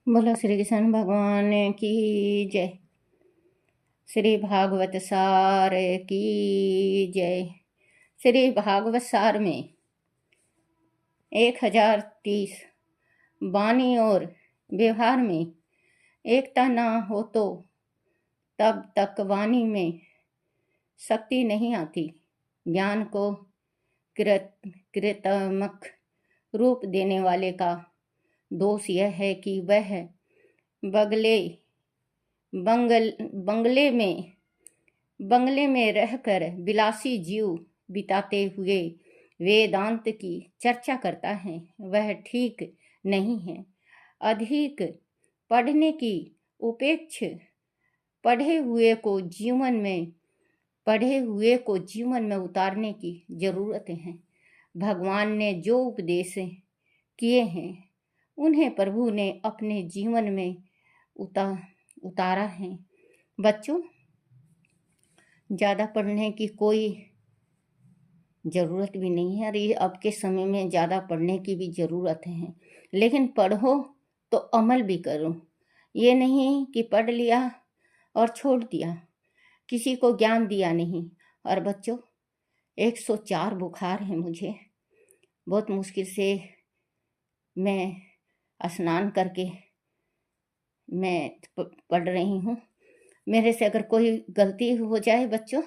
बोलो श्री कृष्ण भगवान की जय। श्री भागवत सार की जय। श्री भागवत सार में 1030 वाणी और व्यवहार में एकता ना हो तो तब तक वाणी में शक्ति नहीं आती। ज्ञान को कृत्रिमक रूप देने वाले का दोष यह है कि वह बंगले में रहकर विलासी जीव बिताते हुए वेदांत की चर्चा करता है। वह ठीक नहीं है। अधिक पढ़ने की उपेक्षा पढ़े हुए को जीवन में उतारने की जरूरत है। भगवान ने जो उपदेश किए हैं उन्हें प्रभु ने अपने जीवन में उतारा है। बच्चों, ज़्यादा पढ़ने की कोई ज़रूरत भी नहीं है। अरे अब के समय में ज़्यादा पढ़ने की भी ज़रूरत है, लेकिन पढ़ो तो अमल भी करो। ये नहीं कि पढ़ लिया और छोड़ दिया, किसी को ज्ञान दिया नहीं। और बच्चों, 104 बुखार है मुझे। बहुत मुश्किल से मैं स्नान करके मैं पढ़ रही हूँ। मेरे से अगर कोई गलती हो जाए बच्चों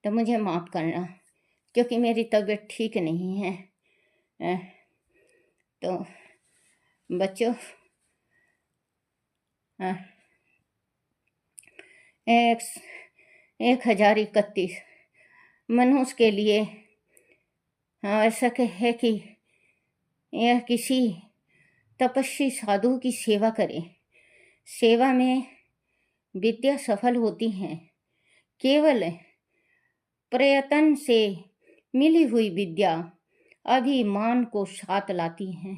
तो मुझे माफ़ करना, क्योंकि मेरी तबीयत ठीक नहीं है। तो बच्चों, 1031 मनुष्य के लिए आवश्यक है कि यह किसी तपस्वी साधु की सेवा करे। सेवा में विद्या सफल होती है। केवल प्रयत्न से मिली हुई विद्या अभिमान को साथ लाती है।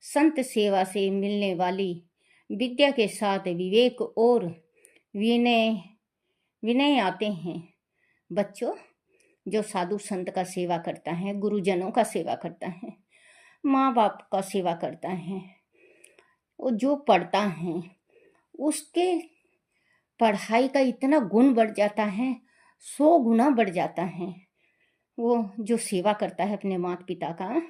संत सेवा से मिलने वाली विद्या के साथ विवेक और विनय आते हैं। बच्चों, जो साधु संत का सेवा करता है, गुरुजनों का सेवा करता है, माँ बाप का सेवा करता है, वो जो पढ़ता है उसके पढ़ाई का इतना गुण बढ़ जाता है, 100 गुना बढ़ जाता है। वो जो सेवा करता है अपने माता पिता का।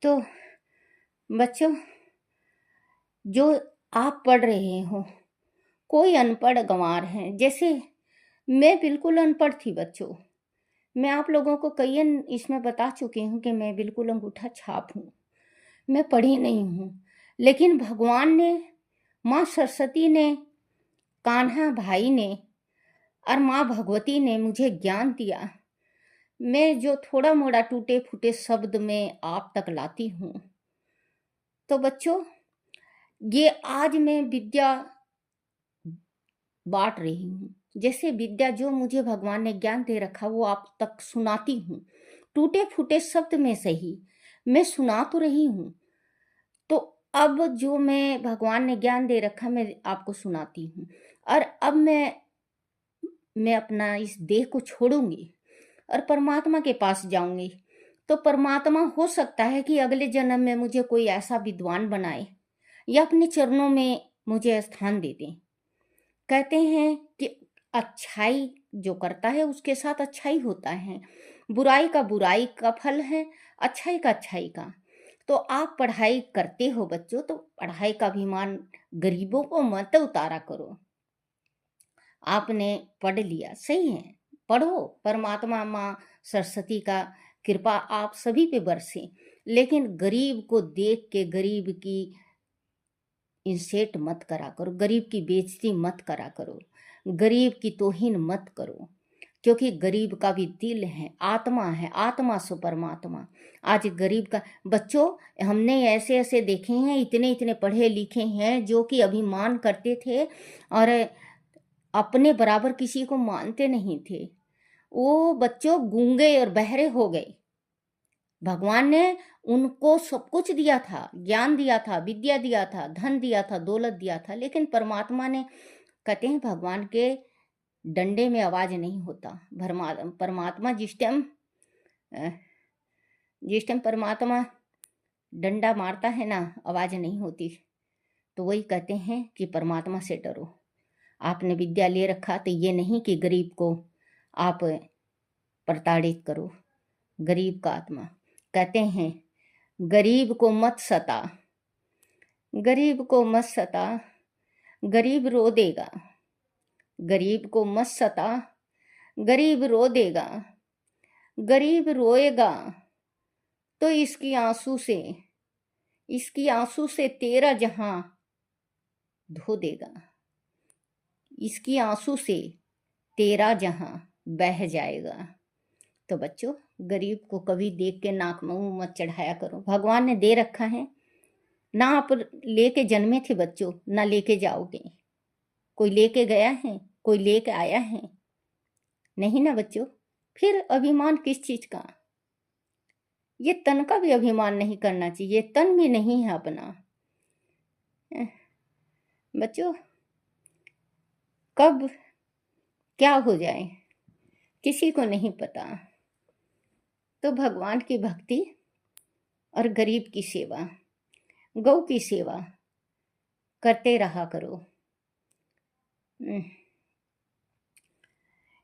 तो बच्चों, जो आप पढ़ रहे हो, कोई अनपढ़ गंवार है। जैसे मैं बिल्कुल अनपढ़ थी बच्चों। मैं आप लोगों को कई इसमें बता चुकी हूँ कि मैं बिल्कुल अंगूठा छाप हूँ। मैं पढ़ी नहीं हूँ, लेकिन भगवान ने, माँ सरस्वती ने, कान्हा भाई ने और माँ भगवती ने मुझे ज्ञान दिया। मैं जो थोड़ा मोड़ा टूटे फूटे शब्द में आप तक लाती हूँ। तो बच्चों, ये आज मैं विद्या बांट रही हूँ। जैसे विद्या जो मुझे भगवान ने ज्ञान दे रखा वो आप तक सुनाती हूँ। टूटे फूटे शब्द में सही मैं सुना तो रही हूँ। तो अब जो मैं भगवान ने ज्ञान दे रखा मैं आपको सुनाती हूँ। और अब मैं अपना इस देह को छोड़ूंगी और परमात्मा के पास जाऊंगी। तो परमात्मा हो सकता है कि अगले जन्म में मुझे कोई ऐसा विद्वान बनाए या अपने चरणों में मुझे स्थान दे दे। कहते हैं कि अच्छाई जो करता है उसके साथ अच्छाई होता है, बुराई का फल है, अच्छाई का। तो आप पढ़ाई करते हो बच्चों, तो पढ़ाई का अभिमान गरीबों को मत उतारा करो। आपने पढ़ लिया, सही है, पढ़ो। परमात्मा माँ सरस्वती का कृपा आप सभी पे बरसे, लेकिन गरीब को देख के गरीब की इंसल्ट मत करा करो, गरीब की बेइज्जती मत करा करो, गरीब की तौहीन मत करो। क्योंकि गरीब का भी दिल है, आत्मा है, आत्मा सो परमात्मा। आज गरीब का बच्चों, हमने ऐसे ऐसे देखे हैं, इतने इतने पढ़े लिखे हैं जो कि अभिमान करते थे और अपने बराबर किसी को मानते नहीं थे। वो बच्चों गूंगे और बहरे हो गए। भगवान ने उनको सब कुछ दिया था, ज्ञान दिया था, विद्या दिया था, धन दिया था, दौलत दिया था, लेकिन परमात्मा ने, कहते हैं भगवान के डंडे में आवाज नहीं होता। परमात्मा जिस टाइम परमात्मा डंडा मारता है ना, आवाज़ नहीं होती। तो वही कहते हैं कि परमात्मा से डरो। आपने विद्या ले रखा तो ये नहीं कि गरीब को आप प्रताड़ित करो। गरीब का आत्मा कहते हैं, गरीब को मत सता, गरीब को मत सता, गरीब रो देगा। गरीब को मत सता, गरीब रो देगा। गरीब रोएगा तो इसकी आंसू से तेरा जहां धो देगा। इसकी आंसू से तेरा जहां बह जाएगा। तो बच्चों, गरीब को कभी देख के नाक मुंह मत चढ़ाया करो। भगवान ने दे रखा है ना, आप लेके जन्मे थे बच्चों, ना लेके जाओगे। कोई लेके गया है, कोई लेके आया है? नहीं ना बच्चों। फिर अभिमान किस चीज का? ये तन का भी अभिमान नहीं करना चाहिए, तन भी नहीं है अपना। बच्चों, कब क्या हो जाए किसी को नहीं पता। तो भगवान की भक्ति और गरीब की सेवा, गौ की सेवा करते रहा करो।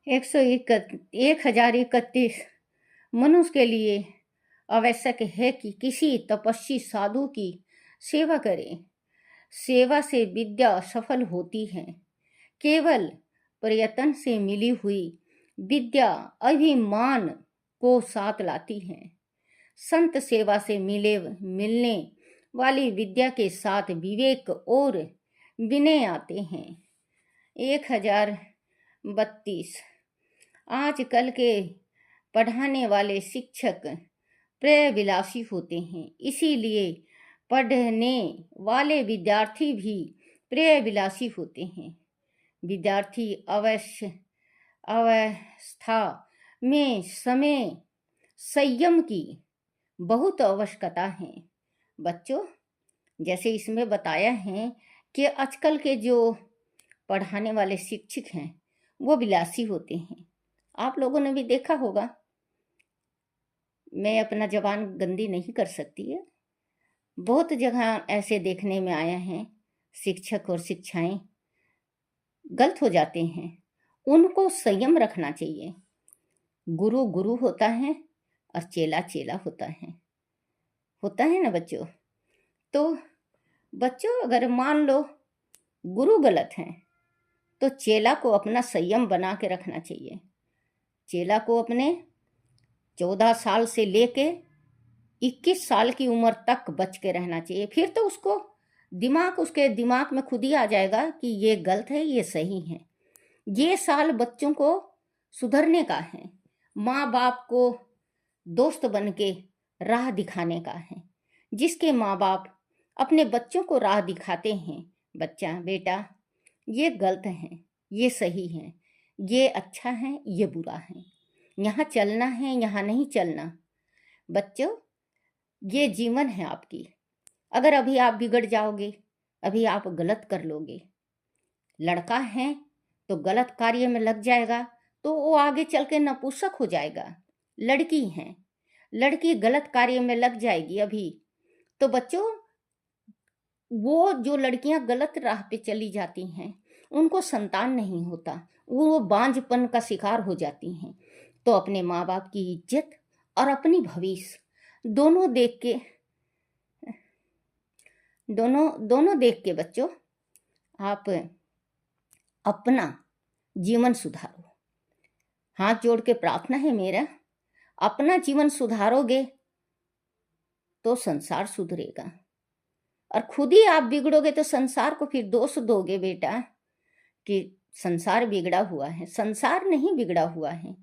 1031 मनुष्य के लिए आवश्यक है कि किसी तपस्वी साधु की सेवा करें। सेवा से विद्या सफल होती है। केवल प्रयत्न से मिली हुई विद्या अभिमान को साथ लाती है। संत सेवा से मिलने वाली विद्या के साथ विवेक और विनय आते हैं। 1032 आजकल के पढ़ाने वाले शिक्षक प्रेयविलासी होते हैं, इसीलिए पढ़ने वाले विद्यार्थी भी प्रेयविलासी होते हैं। विद्यार्थी अवस्था में समय संयम की बहुत आवश्यकता है। बच्चों, जैसे इसमें बताया है कि आजकल के जो पढ़ाने वाले शिक्षक हैं वो विलासी होते हैं। आप लोगों ने भी देखा होगा, मैं अपना जबान गंदी नहीं कर सकती है। बहुत जगह ऐसे देखने में आया है, शिक्षक और शिक्षाएं गलत हो जाते हैं। उनको संयम रखना चाहिए। गुरु गुरु होता है और चेला चेला होता है ना बच्चों। तो बच्चों, अगर मान लो गुरु गलत है तो चेला को अपना संयम बना के रखना चाहिए। चेला को अपने 14 साल से लेके 21 साल की उम्र तक बच के रहना चाहिए। फिर तो उसके दिमाग में खुद ही आ जाएगा कि ये गलत है, ये सही है। ये साल बच्चों को सुधरने का है, माँ बाप को दोस्त बन के राह दिखाने का है। जिसके माँ बाप अपने बच्चों को राह दिखाते हैं, बच्चा बेटा ये गलत है, ये सही है, ये अच्छा है, ये बुरा है, यहाँ चलना है, यहाँ नहीं चलना। बच्चों, ये जीवन है आपकी। अगर अभी आप बिगड़ जाओगे, अभी आप गलत कर लोगे, लड़का है तो गलत कार्य में लग जाएगा तो वो आगे चल के नपुंसक हो जाएगा। लड़की है, लड़की गलत कार्य में लग जाएगी अभी, तो बच्चों वो जो लड़कियां गलत राह पे चली जाती हैं उनको संतान नहीं होता, वो बांझपन का शिकार हो जाती हैं। तो अपने माँ बाप की इज्जत और अपनी भविष्य दोनों देख के बच्चों आप अपना जीवन सुधारो। हाथ जोड़ के प्रार्थना है मेरा, अपना जीवन सुधारोगे तो संसार सुधरेगा। और खुद ही आप बिगड़ोगे तो संसार को फिर दोष दोगे बेटा कि संसार बिगड़ा हुआ है। संसार नहीं बिगड़ा हुआ है,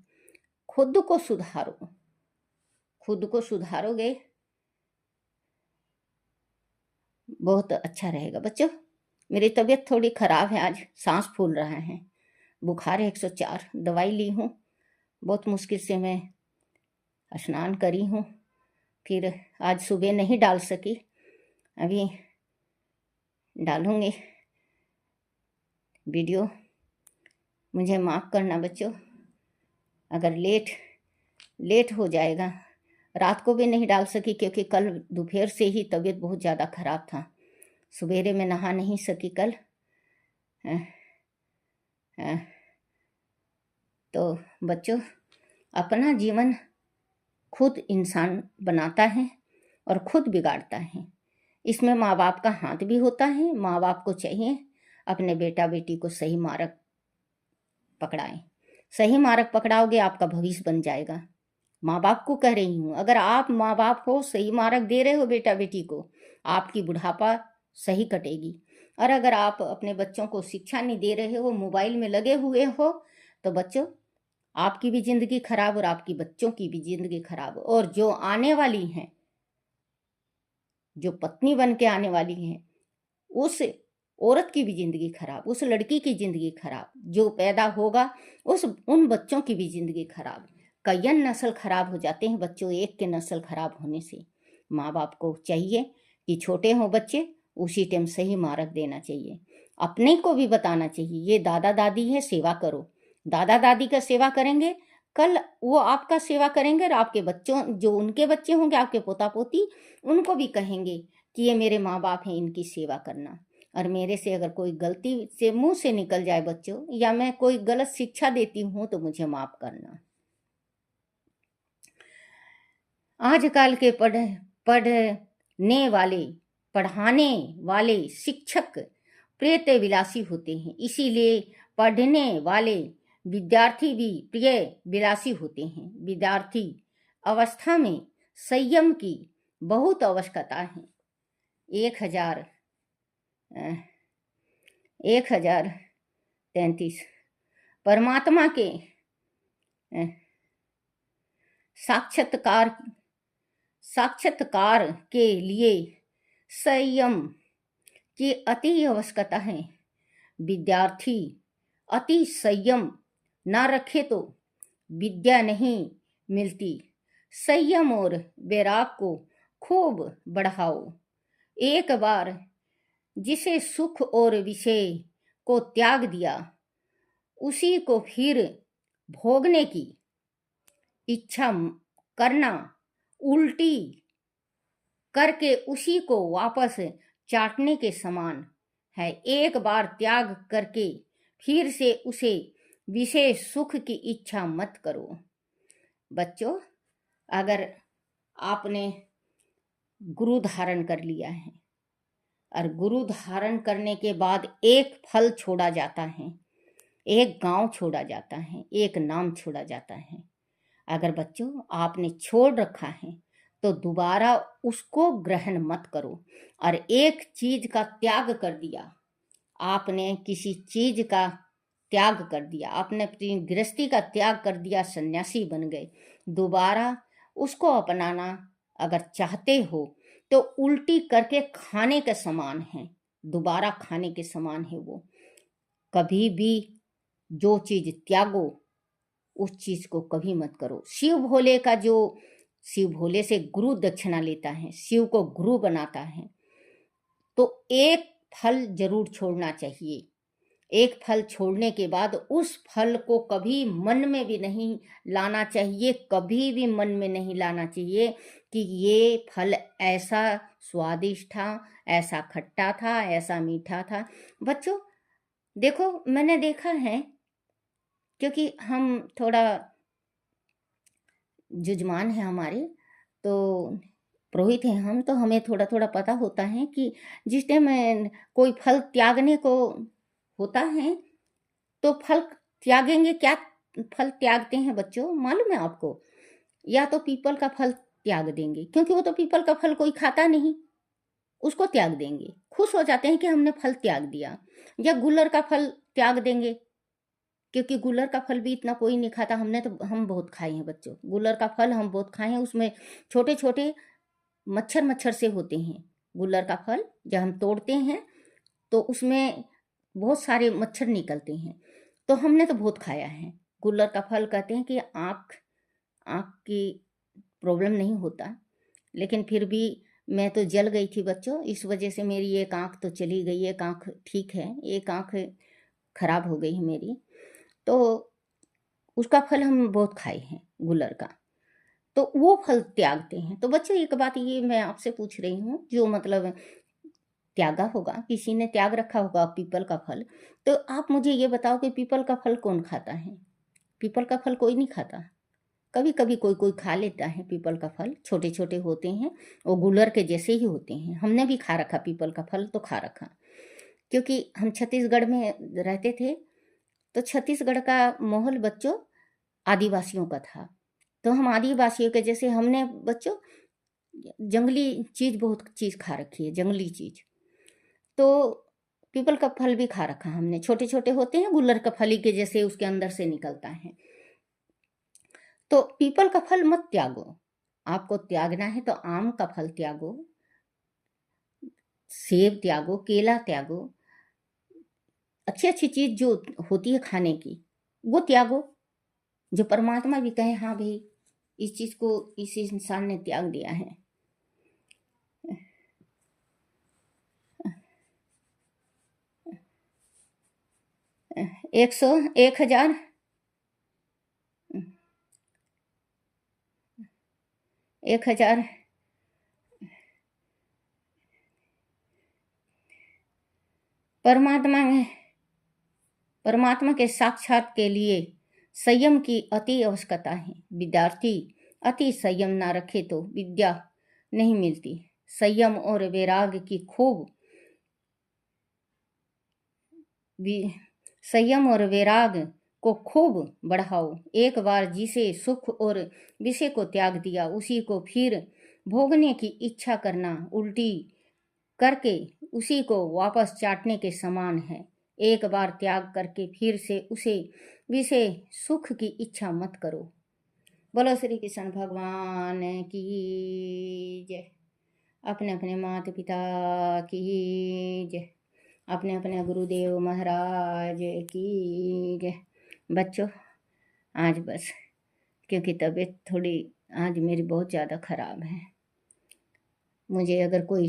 खुद को सुधारो। खुद को सुधारोगे बहुत अच्छा रहेगा। बच्चों, मेरी तबीयत थोड़ी खराब है, आज सांस फूल रहा है, बुखार है 104, दवाई ली हूँ। बहुत मुश्किल से मैं स्नान करी हूँ, फिर आज सुबह नहीं डाल सकी, अभी डालूंगी वीडियो। मुझे माफ़ करना बच्चों, अगर लेट हो जाएगा, रात को भी नहीं डाल सकी क्योंकि कल दोपहर से ही तबीयत बहुत ज़्यादा खराब था। सवेरे में नहा नहीं सकी कल। अ, अ, तो बच्चों, अपना जीवन खुद इंसान बनाता है और खुद बिगाड़ता है। इसमें माँ बाप का हाथ भी होता है। माँ बाप को चाहिए अपने बेटा बेटी को सही मार्ग पकड़ाएं। सही मार्ग पकड़ाओगे आपका भविष्य बन जाएगा। माँ बाप को कह रही हूँ, अगर आप माँ बाप हो, सही मार्ग दे रहे हो बेटा बेटी को, आपकी बुढ़ापा सही कटेगी। और अगर आप अपने बच्चों को शिक्षा नहीं दे रहे हो, मोबाइल में लगे हुए हो, तो बच्चों आपकी भी जिंदगी खराब और आपकी बच्चों की भी जिंदगी खराब। और जो आने वाली हैं, जो पत्नी बन के आने वाली हैं, उस औरत की भी जिंदगी खराब, उस लड़की की जिंदगी खराब, जो पैदा होगा उन बच्चों की भी जिंदगी खराब। कई नस्ल खराब हो जाते हैं बच्चों, एक के नस्ल खराब होने से। माँ बाप को चाहिए कि छोटे हों बच्चे, उसी टाइम सही मार्ग देना चाहिए। अपने को भी बताना चाहिए, ये दादा दादी है, सेवा करो। दादा दादी का सेवा करेंगे, कल वो आपका सेवा करेंगे और आपके बच्चों, जो उनके बच्चे होंगे, आपके पोता पोती, उनको भी कहेंगे कि ये मेरे माँ बाप हैं, इनकी सेवा करना। और मेरे से अगर कोई गलती से मुंह से निकल जाए बच्चों, या मैं कोई गलत शिक्षा देती हूँ, तो मुझे माफ करना। आजकल के पढ़ने वाले, पढ़ाने वाले शिक्षक प्रेत विलासी होते हैं, इसीलिए पढ़ने वाले विद्यार्थी भी प्रिय विलासी होते हैं। विद्यार्थी अवस्था में संयम की बहुत आवश्यकता है। 1033 परमात्मा के साक्षात्कार के लिए संयम की अति आवश्यकता है। विद्यार्थी अति संयम ना रखे तो विद्या नहीं मिलती। संयम और वैराग को खूब बढ़ाओ। एक बार जिसे सुख और विषय को त्याग दिया, उसी को फिर भोगने की इच्छा करना उल्टी करके उसी को वापस चाटने के समान है। एक बार त्याग करके फिर से उसे विशेष सुख की इच्छा मत करो। बच्चों, अगर आपने गुरु धारण कर लिया है और गुरु धारण करने के बाद एक फल छोड़ा जाता है, एक गांव छोड़ा जाता है, एक नाम छोड़ा जाता है। अगर बच्चों आपने छोड़ रखा है तो दोबारा उसको ग्रहण मत करो। और एक चीज का त्याग कर दिया, आपने किसी चीज का त्याग कर दिया, आपने अपनी गृहस्थी का त्याग कर दिया, सन्यासी बन गए, दोबारा उसको अपनाना अगर चाहते हो तो उल्टी करके खाने के समान है, दोबारा खाने के समान है वो। कभी भी जो चीज त्यागो, उस चीज को कभी मत करो। शिव भोले का जो, शिव भोले से गुरु दक्षिणा लेता है, शिव को गुरु बनाता है, तो एक फल जरूर छोड़ना चाहिए। एक फल छोड़ने के बाद उस फल को कभी मन में भी नहीं लाना चाहिए, कभी भी मन में नहीं लाना चाहिए कि ये फल ऐसा स्वादिष्ट था, ऐसा खट्टा था, ऐसा मीठा था। बच्चों देखो, मैंने देखा है, क्योंकि हम थोड़ा जुजमान है हमारे, तो पुरोहित हैं हम, तो हमें थोड़ा थोड़ा पता होता है कि जिस टाइम कोई फल त्यागने को होता है तो फल त्यागेंगे। क्या फल त्यागते हैं बच्चों, मालूम है आपको? या तो पीपल का फल त्याग देंगे, क्योंकि वो तो पीपल का फल कोई खाता नहीं, उसको त्याग देंगे, खुश हो जाते हैं कि हमने फल त्याग दिया। या गुलर का फल त्याग देंगे, क्योंकि गुलर का फल भी इतना कोई नहीं खाता, हम बहुत खाए हैं बच्चों, गुलर का फल हम बहुत खाए हैं। उसमें छोटे छोटे मच्छर से होते हैं। गुलर का फल जब हम तोड़ते हैं तो उसमें बहुत सारे मच्छर निकलते हैं, तो हमने तो बहुत खाया है। गुलर का फल कहते हैं कि आँख की प्रॉब्लम नहीं होता, लेकिन फिर भी मैं तो जल गई थी बच्चों, इस वजह से मेरी एक आँख तो चली गई, एक आँख ठीक है, एक आँख खराब हो गई है मेरी। तो उसका फल हम बहुत खाए हैं, गुलर का। तो वो फल त्यागते हैं। तो बच्चों एक बात ये मैं आपसे पूछ रही हूँ, जो मतलब त्यागा होगा, किसी ने त्याग रखा होगा पीपल का फल, तो आप मुझे ये बताओ कि पीपल का फल कौन खाता है? पीपल का फल कोई नहीं खाता। कभी कभी कोई कोई खा लेता है पीपल का फल, छोटे छोटे होते हैं, वो गुलर के जैसे ही होते हैं। हमने भी खा रखा पीपल का फल, तो खा रखा, क्योंकि हम छत्तीसगढ़ में रहते थे। तो छत्तीसगढ़ का माहौल बच्चों आदिवासियों का था। तो हम आदिवासियों के जैसे हमने बच्चों जंगली चीज़, बहुत चीज़ खा रखी है, जंगली चीज़। तो पीपल का फल भी खा रखा हमने, छोटे छोटे होते हैं, गुल्लर का फली के जैसे उसके अंदर से निकलता है। तो पीपल का फल मत त्यागो। आपको त्यागना है तो आम का फल त्यागो, सेब त्यागो, केला त्यागो, अच्छी अच्छी चीज जो होती है खाने की वो त्यागो। जो परमात्मा भी कहे हाँ भाई इस चीज को इस इंसान ने त्याग दिया है। 100, 1000, 1000, परमात्मा में, परमात्मा के साक्षात के लिए संयम की अति आवश्यकता है। विद्यार्थी अति संयम ना रखे तो विद्या नहीं मिलती। संयम और वैराग की खूब संयम और वैराग को खूब बढ़ाओ। एक बार जिसे सुख और विषय को त्याग दिया उसी को फिर भोगने की इच्छा करना उल्टी करके उसी को वापस चाटने के समान है। एक बार त्याग करके फिर से उसे विषय सुख की इच्छा मत करो। बोलो श्री कृष्ण भगवान की जय। अपने अपने माता पिता की जय। अपने अपने गुरुदेव महाराज की जय। बच्चों आज बस, क्योंकि तबीयत थोड़ी आज मेरी बहुत ज़्यादा ख़राब है, मुझे अगर कोई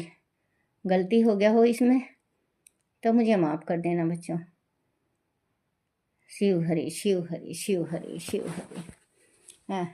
गलती हो गया हो इसमें तो मुझे माफ़ कर देना बच्चों। शिव हरि शिव हरि शिव हरि शिव हरि। हाँ।